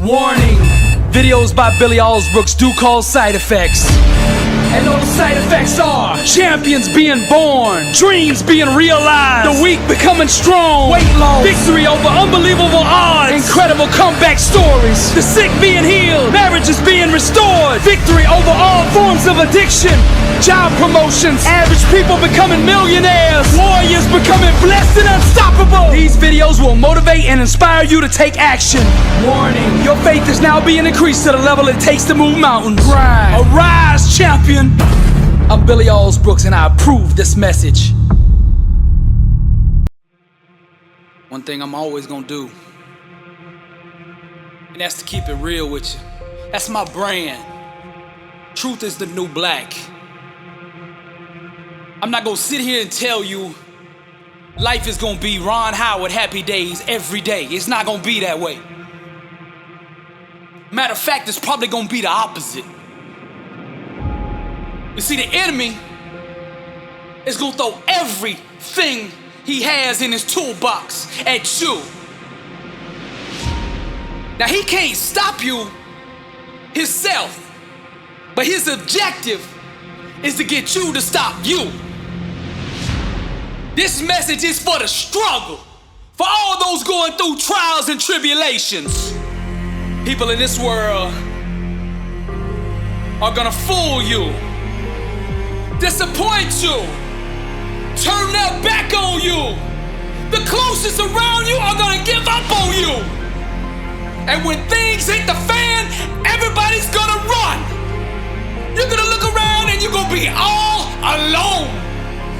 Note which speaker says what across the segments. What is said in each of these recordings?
Speaker 1: Warning, videos by Billy Alsbrooks do cause side effects. And those side effects are champions being born, dreams being realized, the weak becoming strong, weight loss, victory over unbelievable odds, incredible comeback stories, the sick being healed, marriages being restored, victory over all forms of addiction, job promotions, average people becoming millionaires, warriors becoming blessed and unstoppable. These videos will motivate and inspire you to take action. Warning, your faith is now being increased to the level it takes to move mountains. Arise, champion. I'm Billy Alsbrooks and I approve this message. One thing I'm always gonna do, and that's to keep it real with you. That's my brand. Truth is the new black. I'm not gonna sit here and tell you life is gonna be Ron Howard happy days every day. It's not gonna be that way. Matter of fact, it's probably gonna be the opposite. You see, the enemy is gonna throw everything he has in his toolbox at you. Now, he can't stop you himself, but his objective is to get you to stop you. This message is for the struggle, for all those going through trials and tribulations. People in this world are gonna fool you, disappoint you, turn their back on you. The closest around you are gonna give up on you. And when things hit the fan, everybody's gonna run. You're gonna look around and you're gonna be all alone.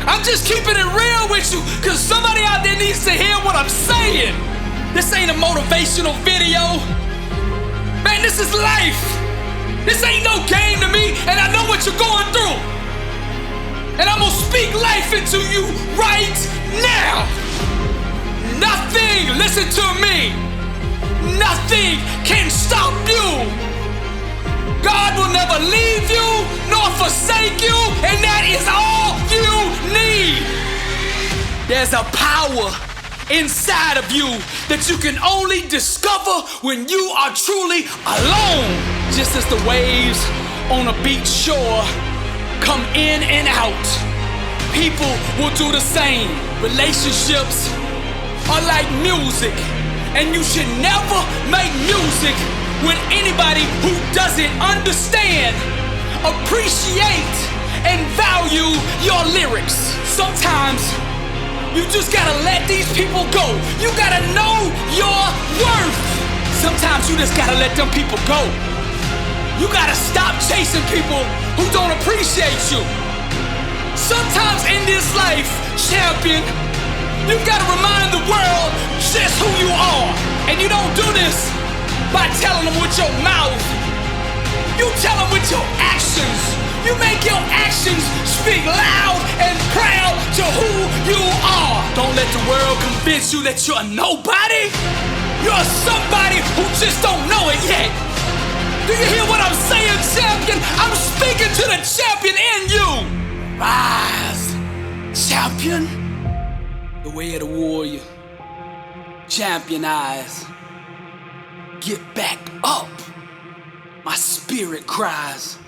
Speaker 1: I'm just keeping it real with you, cause somebody out there needs to hear what I'm saying. This ain't a motivational video. Man, this is life. This ain't no game to me, and I know what you're going through. And I'm gonna speak life into you right now. Nothing, listen to me, nothing can stop you. God will never leave you nor forsake you, and that is all you need. There's a power inside of you that you can only discover when you are truly alone. Just as the waves on a beach shore come in and out, people will do the same. Relationships are like music, and you should never make music with anybody who doesn't understand, appreciate, and value your lyrics. Sometimes you just gotta let these people go. You gotta know your worth. Sometimes you just gotta let them people go. You gotta stop chasing people who don't appreciate you. Sometimes in this life, champion, you gotta remind the world just who you are. And you don't do this by telling them with your mouth. You tell them with your actions. You make your actions speak loud and proud to who you are. Don't let the world convince you that you're nobody. You're somebody who just don't know it yet. Do you hear what I'm saying, champion? I'm speaking to the champion in you. Rise, champion. The way of the warrior. Champion eyes. Get back up. My spirit cries.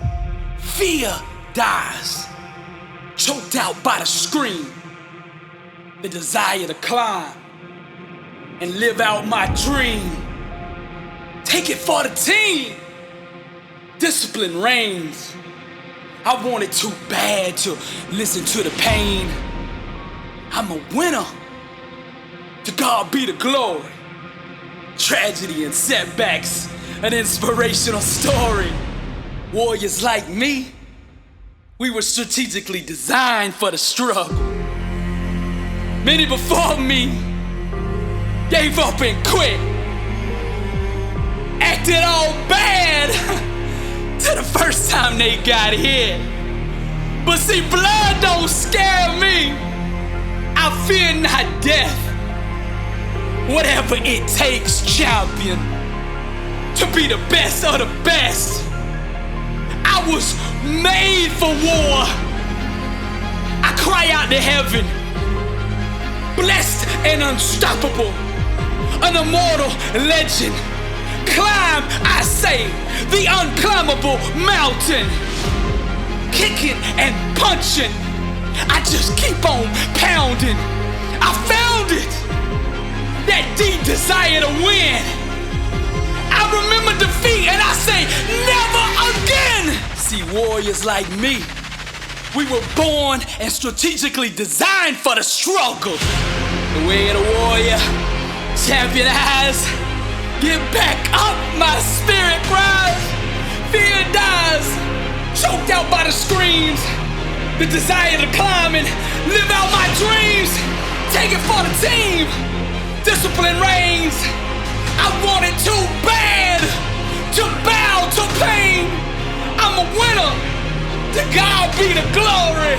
Speaker 1: Fear dies. Choked out by the scream. The desire to climb and live out my dream. Take it for the team. Discipline reigns. I wanted too bad to listen to the pain. I'm a winner. To God be the glory. Tragedy and setbacks, an inspirational story. Warriors like me, we were strategically designed for the struggle. Many before me gave up and quit. Acted all bad to the first time they got hit. But see, blood don't scare me. I fear not death. Whatever it takes, champion, to be the best of the best. I was made for war. I cry out to heaven, blessed and unstoppable, an immortal legend, climb, I say, the unclimbable mountain. Kicking and punching, I just keep on pounding. I found it, that deep desire to win. I remember defeat and I say, never again. See, warriors like me, we were born and strategically designed for the struggle. The way of the warrior, champion eyes, get back up, my spirit cries. Fear dies, choked out by the screams. The desire to climb and live out my dreams. Take it for the team, discipline reigns. I want it too bad to bow to pain. I'm a winner, to God be the glory.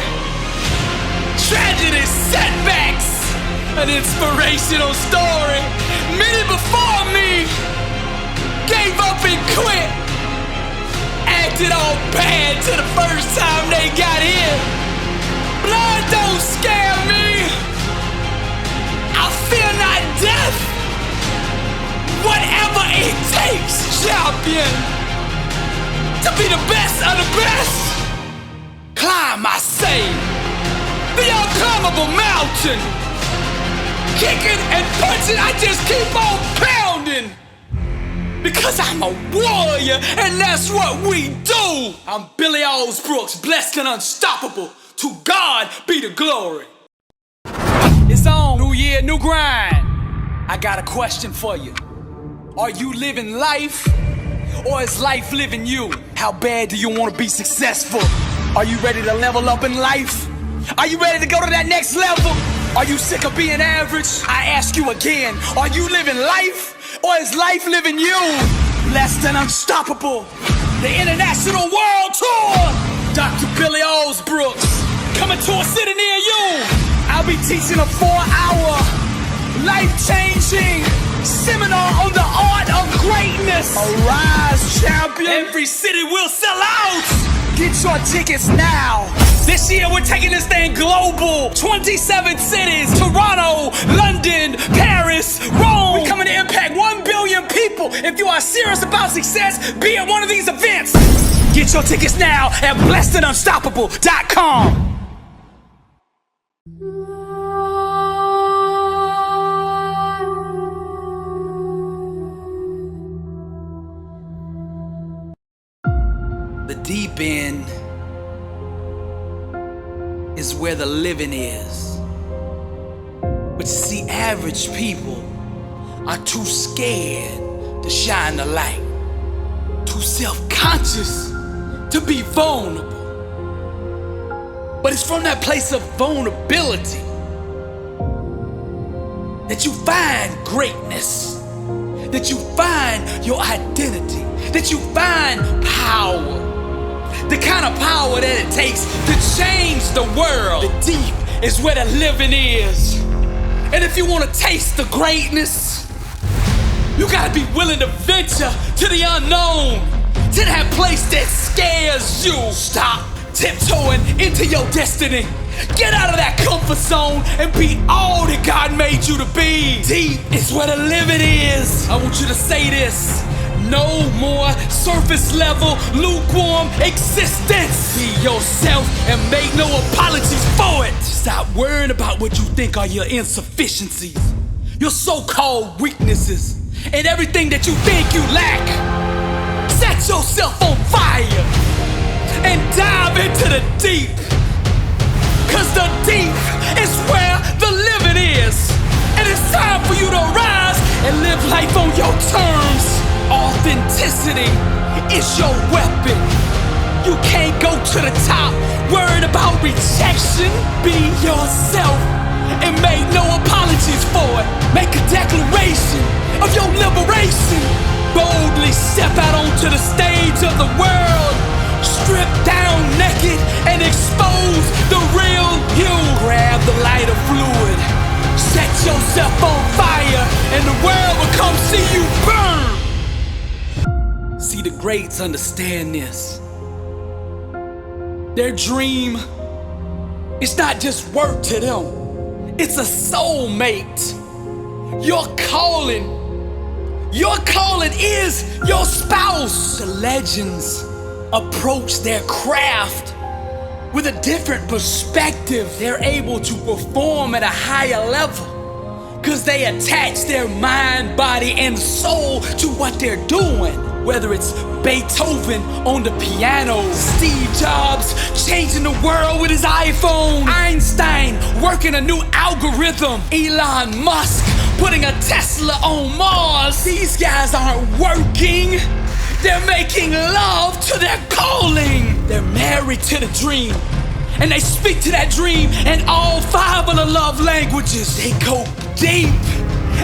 Speaker 1: Tragedy, setbacks, an inspirational story. Many before me gave up and quit. Acted all bad till the first time they got here. Blood don't scare me, I fear not death. Whatever it takes, champion, to be the best of the best. Climb, I say, the unclimbable mountain. Kicking and punching, I just keep on pounding. Because I'm a warrior, and that's what we do. I'm Billy Alsbrooks, blessed and unstoppable. To God be the glory. It's on, new year, new grind. I got a question for you. Are you living life, or is life living you? How bad do you want to be successful? Are you ready to level up in life? Are you ready to go to that next level? Are you sick of being average? I ask you again, are you living life, or is life living you? Blessed and unstoppable, the international world tour. Dr. Billy Alsbrooks, coming to a city near you. I'll be teaching a 4-hour, life-changing seminar on the art of greatness. Arise, champion. Every city will sell out. Get your tickets now. This year we're taking this thing global. 27 cities, Toronto, London, Paris, Rome. We're coming to impact 1 billion people. If you are serious about success, be at one of these events. Get your tickets now at blessedandunstoppable.com. The deep end is where the living is. But you see, average people are too scared to shine the light, too self-conscious to be vulnerable. But it's from that place of vulnerability that you find greatness, that you find your identity, that you find power. The kind of power that it takes to change the world. The deep is where the living is. And if you want to taste the greatness, you gotta be willing to venture to the unknown, to that place that scares you. Stop tiptoeing into your destiny. Get out of that comfort zone and be all that God made you to be. Deep is where the living is. I want you to say this. No more surface level, lukewarm existence. Be yourself and make no apologies for it. Stop worrying about what you think are your insufficiencies, your so-called weaknesses, and everything that you think you lack. Set yourself on fire and dive into the deep. Cause the deep is where the living is. And it's time for you to rise and live life on your terms. Authenticity is your weapon. You can't go to the top worried about rejection. Be yourself and make no apologies for it. Make a declaration of your liberation. Boldly step out onto the stage of the world. Strip down naked and expose the real you. Grab the lighter fluid. Set yourself on fire and the world will come see you burn. See, the greats understand this. Their dream, it's not just work to them. It's a soulmate. Your calling, Your calling is your spouse. The legends approach their craft with a different perspective. They're able to perform at a higher level because they attach their mind, body, and soul to what they're doing. Whether it's Beethoven on the piano, Steve Jobs changing the world with his iPhone, Einstein working a new algorithm, Elon Musk putting a Tesla on Mars. These guys aren't working, they're making love to their calling. They're married to the dream, and they speak to that dream in all 5 of the love languages. They go deep,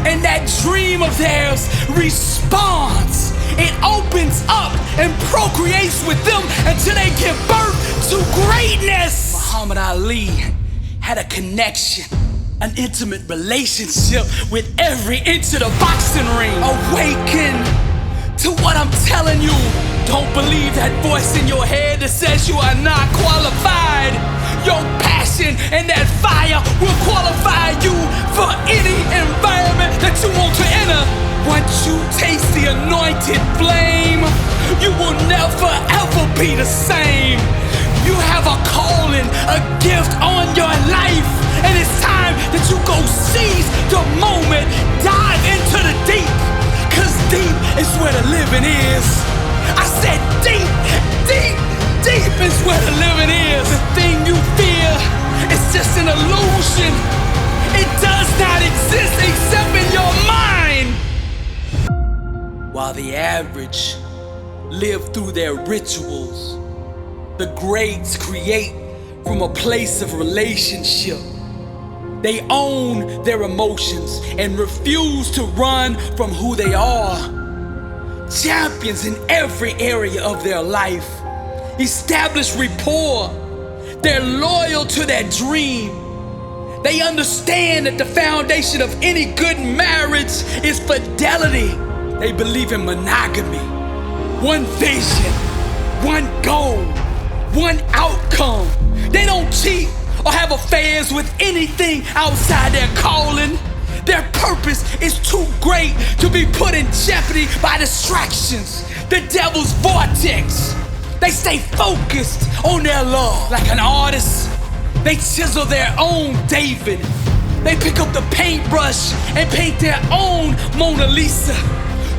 Speaker 1: and that dream of theirs responds. It opens up and procreates with them until they give birth to greatness. Muhammad Ali had a connection, an intimate relationship with every inch of the boxing ring. Awaken to what I'm telling you. Don't believe that voice in your head that says you are not qualified. Your passion and that fire will qualify you for any environment that you want to enter. Once you taste the anointed flame, you will never ever be the same. You have a calling, a gift on your life, and it's time that you go seize the moment. Dive into the deep, cause deep is where the living is. I said deep, deep, deep is where the living is. The thing you fear is just an illusion. It does not exist except in your mind. While the average live through their rituals, the greats create from a place of relationship. They own their emotions and refuse to run from who they are. Champions in every area of their life establish rapport. They're loyal to their dream. They understand that the foundation of any good marriage is fidelity. They believe in monogamy. One vision, one goal, one outcome. They don't cheat or have affairs with anything outside their calling. Their purpose is too great to be put in jeopardy by distractions, the devil's vortex. They stay focused on their love. Like an artist, they chisel their own David. They pick up the paintbrush and paint their own Mona Lisa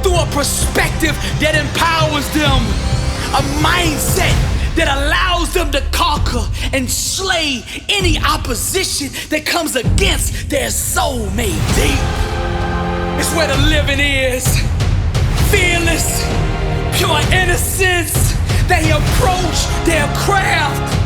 Speaker 1: through a perspective that empowers them, a mindset that allows them to conquer and slay any opposition that comes against their soulmate. Deep is where the living is. Fearless, pure innocence. They approach their craft.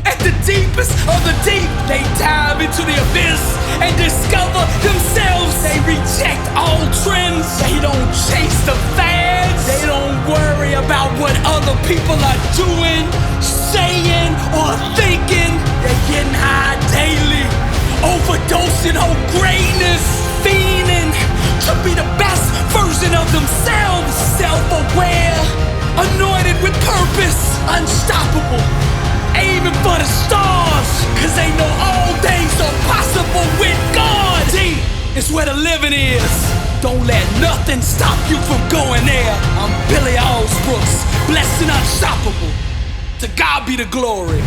Speaker 1: At the deepest of the deep, they dive into the abyss and discover themselves. They reject all trends. They don't chase the fads. They don't worry about what other people are doing, saying, or thinking. They're getting high daily, overdosing on greatness, fiending to be the best version of themselves. Self-aware, anointed with purpose, unstoppable, aiming for the stars, cause they know all things are possible with God. Deep is where the living is. Don't let nothing stop you from going there. I'm Billy Alsbrooks, blessed and unstoppable. To God be the glory.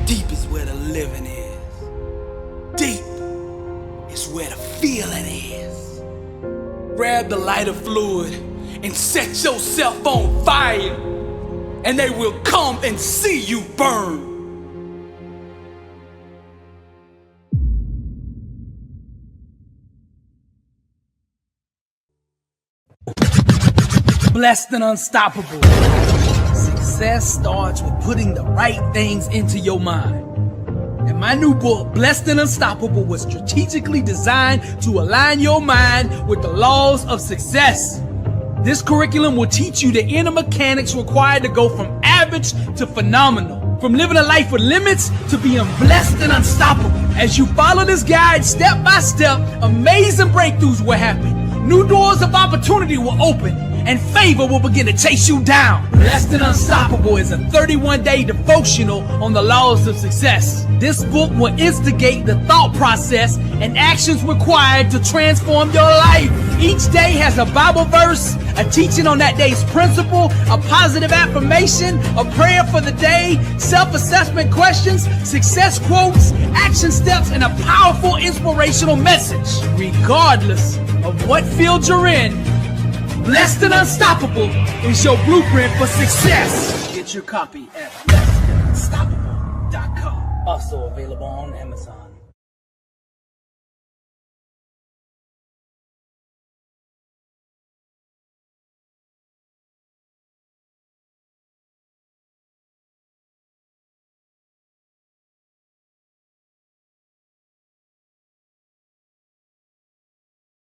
Speaker 1: Deep is where the living is. Deep is where the feeling is. Grab the lighter fluid and set yourself on fire, and they will come and see you burn. Blessed and unstoppable. Success starts with putting the right things into your mind. And my new book, Blessed and Unstoppable, was strategically designed to align your mind with the laws of success. This curriculum will teach you the inner mechanics required to go from average to phenomenal, from living a life with limits to being blessed and unstoppable. As you follow this guide step by step, amazing breakthroughs will happen. New doors of opportunity will open,
Speaker 2: and favor will begin to chase you down. Less Than Unstoppable is a 31-day devotional on the laws of success. This book will instigate the thought process and actions required to transform your life. Each day has a Bible verse, a teaching on that day's principle, a positive affirmation, a prayer for the day, self-assessment questions, success quotes, action steps, and a powerful inspirational message. Regardless of what field you're in, Less Than Unstoppable is your blueprint for success. Get your copy at lessthanunstoppable.com. Also available on Amazon.